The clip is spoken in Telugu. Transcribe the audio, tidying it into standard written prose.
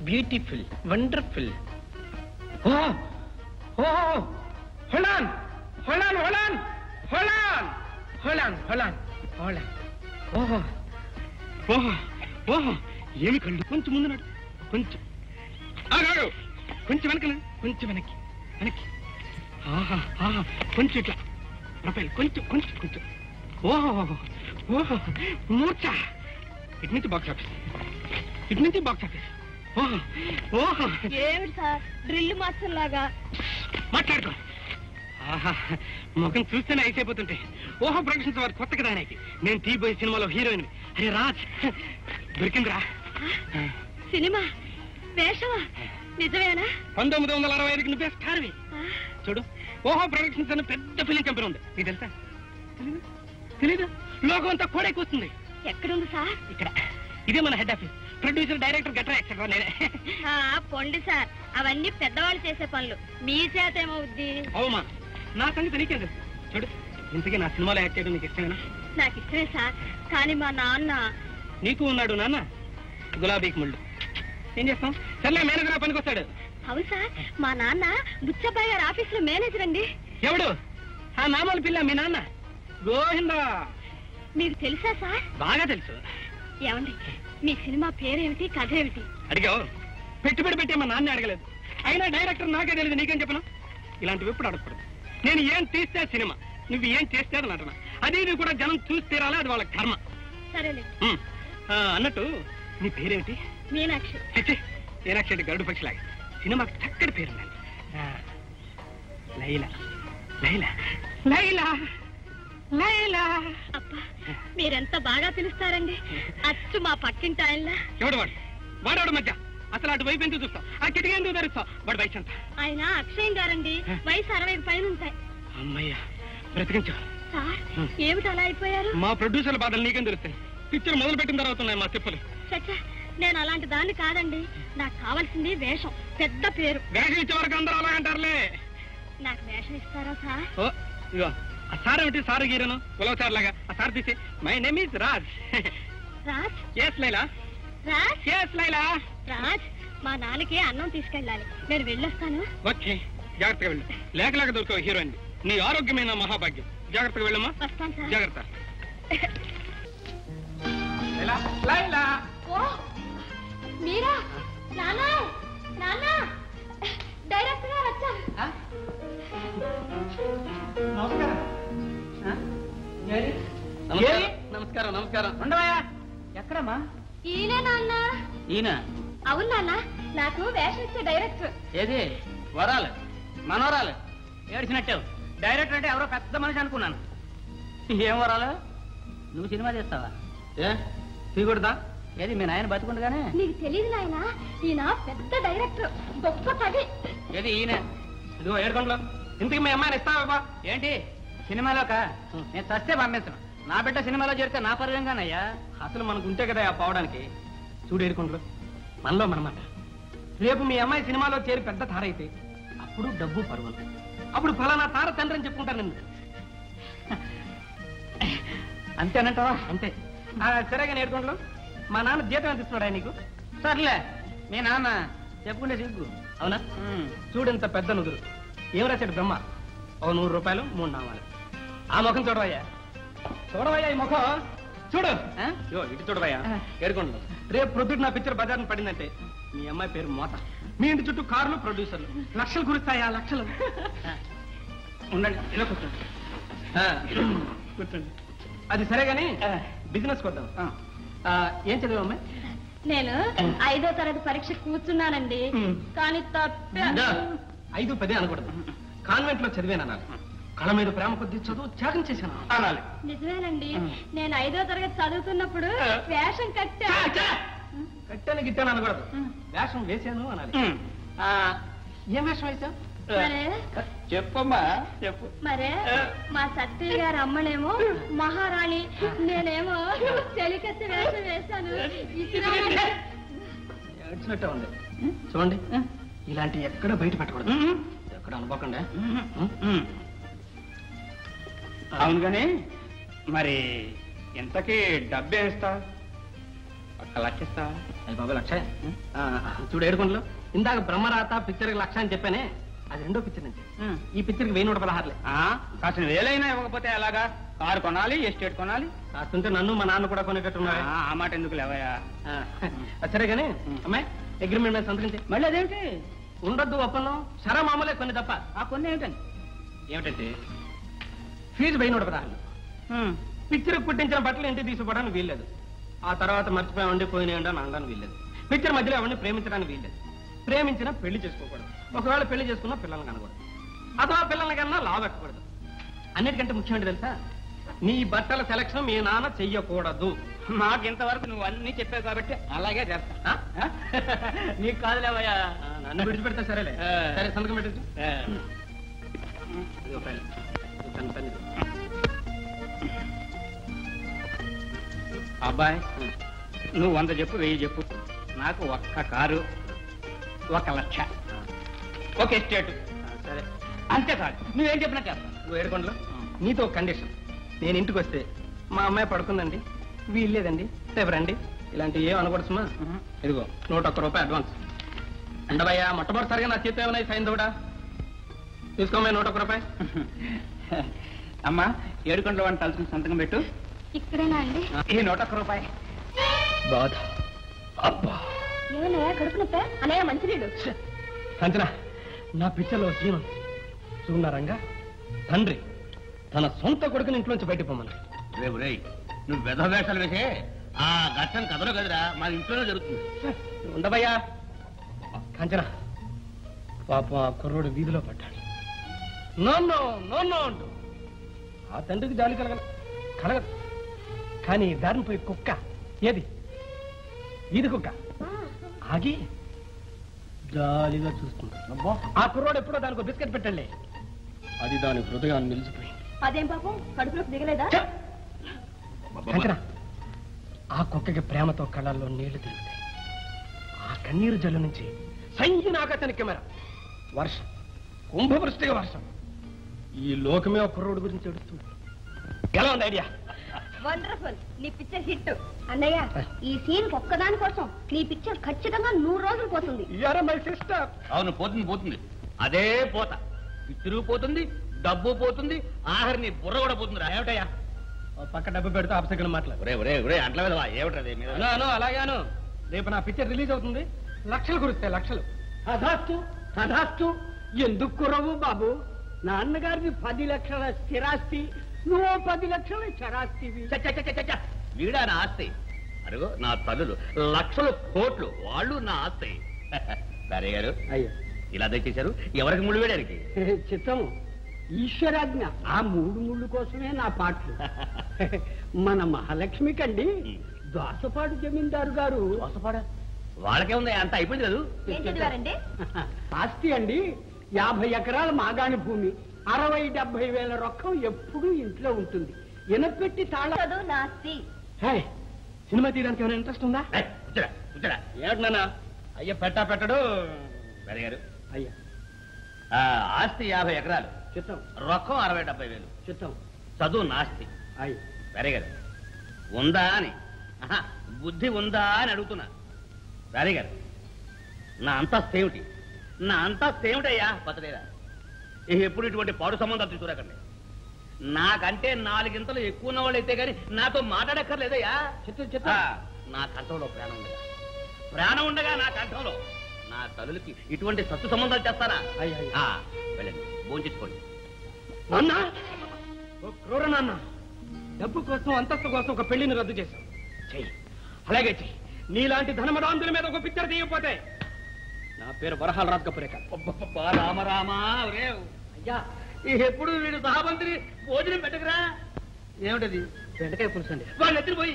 Beautiful, wonderful. ఓ ఓ హోలాన్ హోలాన్ హోలాన్ హోలాన్ హోలాన్ హోలాన్ హోలాన్. ఓహో ఓహో ఓహో, ఏమి కళ్ళు. కొంచెం ముందు నాడు, కొంచెం కొంచెం వెనకలు, కొంచెం వెనక్కి వెనక్కి. ఆహా ఆహా, కొంచెం ఇట్లా ప్రొఫైల్ కొంచెం కొంచెం కొంచెం. ఓహో ఓహో, మూర్ఛ. ఇటు నుంచి బాక్స్ ఆఫీస్, ఇటు నుంచి బాక్స్ ఆఫీస్. ఓహో ఓహో, ఏమిటి సార్ డ్రిల్ మాస్టర్ లాగా మాట్లాడుకో. ఆహా, ముఖం చూస్తేనే అయిపోతుంటే. ఓహో ప్రొడక్షన్స్ వారు కొత్త కదా ఆయనకి. నేను తీయబోయే సినిమాలో హీరోయిన్. అరే రాజ్, దొరికిందిరా. సినిమా వేషమా? నిజమేనా? 1965కి నువ్వే స్టార్వి. చూడు, ఓహో ప్రొడక్షన్స్ అన్న పెద్ద ఫిలిం కంపెనీ ఉంది. నీకు తెలుసా? తెలీదు? లోకం అంతా కూడా కూర్చుంది. ఎక్కడుంది సార్? ఇక్కడ. ఇదే మన హెడ్ ఆఫీస్. ప్రొడ్యూసర్, డైరెక్టర్ గట్రా ఎక్సెట్రా నేనే. పొండి సార్, అవన్నీ పెద్దవాళ్ళు చేసే పనులు. మీ చేత ఏమవుద్ది? అవుమా, నా సంగతి నీకేం తెలుసు. చూడు, ఇంతకీ నా సినిమాలో యాక్ట్ చేయడం నీకు ఇష్టమేనా? నాకు ఇష్టమే సార్, కానీ మా నాన్న. నీకు ఉన్నాడు నాన్న, గులాబీకి ముళ్ళు. ఏం చేస్తాం? సర్లే, మేనేజర్ పనికి వస్తాడు. అవును సార్, మా నాన్న బుచ్చబ్బాయి గారి ఆఫీస్ లో మేనేజర్ అండి. ఎవడు? ఆ నామాల పిల్ల మీ నాన్న గోవిందా. మీకు తెలుసా సార్? బాగా తెలుసు. ఏమండి, మీ సినిమా పేరేమిటి, కథ ఏమిటి? అడిగావు. పెట్టుబడి పెట్టే మా నాన్న అడగలేదు. అయినా డైరెక్టర్ నాకే తెలియదు, నీకేం చెప్పను? ఇలాంటివి ఎప్పుడు అడగకూడదు. నేను ఏం తీస్తే సినిమా, నువ్వు ఏం చేస్తే అది నటన. అది నువ్వు కూడా జనం చూసి తీరాలి, అది వాళ్ళ కర్మ. సరేలే. అన్నట్టు నీ పేరేమిటి? మీనాక్షి. మీనాక్షి అంటే గరుడు పక్షిలాగా. సినిమాకి చక్కటి పేరు ఉండాలి. లైలా లైలా లైలా లైలా. అబ్బా, మీరెంత బాగా పిలుస్తారండి. అచ్చు మా పక్కింటి ఆయనలా. ఎవడు వాడు? వాడవాడు మధ్య అసలు అటు వైపు ఎందుకు చూస్తావు? ఆ కిటికీ ఎందుకు ధరిస్తావు? వాడు వయసు ఎంత? ఆయన అక్షయం గారండి, వయసు 60 పైన ఉంటాయి. అమ్మయ్యా, బ్రతికించు. సార్, ఏమిటి అలా అయిపోయారు? మా ప్రొడ్యూసర్ల బాధలు నీకేం తెలుస్తాయి? పిక్చర్ మొదలు పెట్టిన తర్వాత ఉన్నాయి మా తిప్పలు. చచ్చా, నేను అలాంటి దాన్ని కాదండి. నాకు కావాల్సింది వేషం, పెద్ద పేరు. వేషం ఇచ్చే వరకు అందరూ అలా అంటారులే. నాకు వేషం ఇస్తారా సార్? ఓ ఇగో, ఆ సార్ ఏమిటి? సారు గీరను ఉలవ సార్ లాగా. ఆ సార్ తీసి, my name is Raj. Raj? Yes Laila. Raj? Yes Laila. Raj, మా నాన్నకి అన్నం తీసుకెళ్ళాలి, నేను వెళ్ళొస్తాను. ఓకే, జాగ్రత్తగా వెళ్ళు. లేకలేక దొరకవు హీరోయిన్. నీ ఆరోగ్యమైన మహాభాగ్యం. జాగ్రత్తగా వెళ్ళమ్మా. వస్తాను సార్. జాగ్రత్త. లైలా. ఓ మీరా? నాన్న, నాన్న, డైరెక్టర్ గారు వచ్చారు. నమస్కారం. నమస్కారం. ఉండవయ్యా. ఎక్కడమ్మా? ఈయన నాన్న. ఈయన? అవును నాన్న, నాకు వేషం ఇచ్చే డైరెక్టర్. ఏది? వరాలు మనోరాలు ఏడ్చినట్టు. డైరెక్టర్ అంటే ఎవరో పెద్ద మనిషి అనుకున్నాను. ఏం వరాలు? నువ్వు సినిమా చేస్తావా? ఏ తీయకూడదా? ఏది మీ నాయన బతుకుండగానే? నీకు తెలియదు నాయన, ఈయన పెద్ద డైరెక్టర్, గొప్ప కవి. ఏది ఈయన? ఇదిగో ఏడుకోండిలో. ఇంతకు మీ అమ్మాయిని ఇస్తావా? ఏంటి సినిమాలోక? నేను చస్తే పంపించను. నా బిడ్డ సినిమాలో చేరితే నా పర్యంగానయ్యా. అసలు మనకు ఉంటే కదా పోవడానికి. చూడు ఏడుకోండిలో, మనలో మనమాట. రేపు మీ అమ్మాయి సినిమాలో చేరి పెద్ద తార అయితే అప్పుడు డబ్బు పరువు. అప్పుడు ఫలానా తార తండ్రి అని చెప్పుకుంటాను నిన్ను. అంతేనంటావా? అంతే. సరేగా నేర్కొండలో, మా నాన్న జీతం ఎంత ఇస్తున్నాడా నీకు? సర్లే, మీ నాన్న చెప్పుకుంటే సిగ్గు. అవునా? చూడంత పెద్ద నుదురు. ఏం రాశాడు బ్రహ్మ? ఓ 100 రూపాయలు 3 నామాలు. ఆ ముఖం చూడవయ్యా, చూడవయ్యా ఈ ముఖం చూడు. ఇటు చూడవయ్యా ఏడుకోండి. రేపు ప్రొద్దుట నా పిక్చర్ బజార్ని పడిందంటే మీ అమ్మాయి పేరు మోత. మీ ఇంటి చుట్టూ కార్లు, ప్రొడ్యూసర్లు. లక్షలు కురుస్తాయా? లక్షలు. ఉండండి, ఇలా కూర్చోండి. కూర్చోండి. అది సరే గాని బిజినెస్ కొద్దాం. ఏం చదివా అమ్మాయి? నేను 5వ తరగతి పరీక్ష కూర్చున్నానండి, కానీ 5, 10 అనకూడదు. కాన్వెంట్ లో చదివానన్నారు. కళ మీద ప్రేమ కొద్ది చదువు త్యాగం చేశాను అనాలి. నిజమేనండి, నేను 5వ తరగతి చదువుతున్నప్పుడు వేషం కట్టాను గిట్టాను అనకూడదు. వేషం వేశాను అనాలి. ఏం వేషం వేశావు? చెప్పమ్మా, చెప్పు. మరే మా సత్య గారి అమ్మనేమో మహారాణి, నేనేమో చెలికత్తి వేషం వేశాను. ఏడ్చినట్టే ఉంది. చూడండి, ఇలాంటి ఎక్కడ బయట పెట్టకూడదు. ఎక్కడ అనుకోకుండా. అవును గాని మరి ఇంతకీ డబ్బే ఇస్తా? 1 లక్ష ఇస్తా? అది బాబు లక్ష చూడు ఏడుకొండలు ఇందాక బ్రహ్మరాత పిక్చర్కి లక్ష అని చెప్పానే అది రెండో పిక్చర్ నుంచి ఈ పిక్చర్కి 1116 కాసిన వేలైనా ఇవ్వకపోతే అలాగా కారు కొనాలి ఎస్టేట్ కొనాలి కాస్తుంటే నన్ను మా నాన్న కూడా కొనేటట్టున్నారు ఆ మాట ఎందుకు లేవయ్యా సరే కానీ అమ్మాయి అగ్రిమెంట్ మీద సంతకం మళ్ళీ అదేమిటి ఉండొద్దు ఒప్పందం సరే మామూలే కొన్ని తప్ప ఆ కొన్ని ఏమిటండి ఏమిటంటే ఫీజు 1116 పిక్చర్ పుట్టించిన బట్టలు ఇంటికి తీసుకోవడానికి వీల్లేదు ఆ తర్వాత మర్చిపోయామండి పోయినాయండి అని అనడానికి వీల్లేదు పిక్చర్ మధ్యలో ఎవరిని ప్రేమించడానికి వీల్లేదు ప్రేమించినా పెళ్లి చేసుకోకూడదు ఒకవేళ పెళ్లి చేసుకున్నా పిల్లల్ని కనకూడదు అథవా పిల్లల్ని కన్నా లావెక్కకూడదు అన్నిటికంటే ముఖ్యమంటే తెలుసా నీ బట్టల సెలక్షన్ మీ నాన్న చెయ్యకూడదు మాకు ఇంతవరకు నువ్వు అన్ని చెప్పావు కాబట్టి అలాగే చేస్తా నీకు కాదులేవయ్యా నన్ను విడిచిపెడతా సరేలే సరే సంతకం పెట్టచ్చు అబ్బాయి నువ్వు 100 చెప్పు 1000 చెప్పు నాకు ఒక్క కారు 1 లక్ష ఒక ఎస్టేట్ సరే అంతే కాదు నువ్వేం చెప్పినా చేస్తా నువ్వు ఏడుకొండలో నీతో ఒక కండిషన్ నేను ఇంటికి వస్తే మా అమ్మాయి పడుకుందండి వీల్లేదండి రేపు రండి ఇలాంటివి ఏం అనకూడదుమా ఇదిగో 101 రూపాయి అడ్వాన్స్ ఉండవయ్యా మొట్టమొదటిసారిగా నా చేతి ఏమైనా సైన్ కూడా తీసుకోమా 101 రూపాయి అమ్మా 7 గంటల వాడిని తలుచుకుని సంతకం పెట్టు ఇక్కడేనా అండి ఈ 101 రూపాయి బాధ అబ్బా ఏమన్నా కడుపు నొప్పా అన్నయ్య మంచినీళ్ళు సంచన నా పిచ్చలో సీనం చూన్నారంగా తండ్రి తన సొంత కొడుకుని ఇంట్లోంచి బయటకు పొమ్మన్నాడు రేవు రే నువ్వు వెధవేషాలు వేసే ఆ ఘట్టం కథలో కదరా మా ఇంట్లోనే జరుగుతుంది ఉండవయ్యా కాంచన పాప ఆ కుర్రోడు వీధిలో పడ్డాడు నో అంటూ ఆ తండ్రికి జాలి కలగదు కానీ దారిని పోయి కుక్క ఏది వీధి కుక్క ఆగి జాలిగా చూస్తుంది ఆ కుర్రోడు ఎప్పుడో దానికి బిస్కెట్ పెట్టండి అది దాని హృదయాన్ని నిలిచిపోయింది అదేం పాపం కడుపులోకి దిగలేదా కాంచన ఆ కుక్కకి ప్రేమతో కళ్ళల్లో నీళ్లు తిరుగుతాయి ఆ కన్నీరు జల్లు నుంచి సంజీన ఆకాశానికి కెమెరా వర్షం కుంభవృష్టిగా వర్షం ఈ లోకమే ఒక కుర్రోడు గురించి ఏడుస్తుంది ఎలా ఉంది ఐడియా వండర్ఫుల్ నీ పిక్చర్ హిట్ అన్నయ్య ఈ సీన్ ఒక్కదాని కోసం నీ పిక్చర్ ఖచ్చితంగా 100 రోజులు పోతుంది మై సిస్టర్ అవును పోతుంది అదే పోత పిచ్చురు పోతుంది డబ్బు పోతుంది ఆఖరిని బుర్ర కూడా పోతుంది రా ఏమిటయ్యా పక్క డబ్బు పెడితే అపసగనం మాట్లాడు ఒరే అంట్ల మీద ఏమిటది అలాగాను రేపు నా పిక్చర్ రిలీజ్ అవుతుంది లక్షలు కురుస్తాయి లక్షలు తదాస్తు ఎందుకు కురవు బాబు నాన్నగారిది 10 లక్షల స్థిరాస్తి నువ్వు 10 లక్షల చరాస్తివి వీడా నా ఆస్తి అరుగు నా తల్లులు లక్షలు కోట్లు వాళ్ళు నా ఆస్తి సరే గారు అయ్యా ఇలా తెచ్చేశారు ఎవరికి ముళ్ళు వేయడానికి చిత్తము ఈశ్వరాజ్ఞ ఆ 3 ముళ్ళు కోసమే నా పాటలు మన మహాలక్ష్మి కండి దోసపాడు జమీందారు గారు వాళ్ళకే ఉంది అంత అయిపోయింది కదా ఏం చదివారండి ఆస్తి అండి 50 ఎకరాల మాగాణి భూమి 60-70 వేల రొక్కం ఎప్పుడూ ఇంట్లో ఉంటుంది ఎనపెట్టి తాళ చదువు నాస్తి సినిమా తీయడానికి ఏమైనా ఇంట్రెస్ట్ ఉందా కూర్చోరా ఏమిటి నాన్న అయ్యా పెట్టాడు సరే గారు అయ్యా ఆస్తి 50 ఎకరాలు చిత్తం రొక్కం 60-70 వేలు చిత్తం చదువు నాస్తి అయ్యా సరే గారు ఉందా అని బుద్ధి ఉందా అని అడుగుతున్నా సరే గారు నా అంతస్తు ఏమిటయ్యా పచ్చలేదా ఎప్పుడు ఇటువంటి పాడు సంబంధాలు తీసుకురాకండి నాకంటే 4 ఇంతలు ఎక్కువ ఉన్న వాళ్ళు అయితే కానీ నాతో మాట్లాడక్కర్లేదయ్యా నా కంఠంలో ప్రాణం ఉండగా నా కంఠంలో నా తల్లులకి ఇటువంటి సత్తు సంబంధాలు చేస్తారా వెళ్ళండి భోంచేసుకోండి నాన్న ఓ క్రూర నాన్న డబ్బు కోసం అంతస్తు కోసం ఒక పెళ్లిని రద్దు చేశాం చెయ్యి అలాగే చెయ్యి నీలాంటి ధనమరాంతుల మీద ఒక పిక్చర్ తీయకపోతే నా పేరు వరహాల రాజ్ కపూరే కాదు రామరామా అయ్యా ఎప్పుడు వీడు సహామంత్రి భోజనం పెట్టకరా ఏమిటది బెండకాయ పులుసు అండి వాళ్ళు ఎత్తుకుపోయి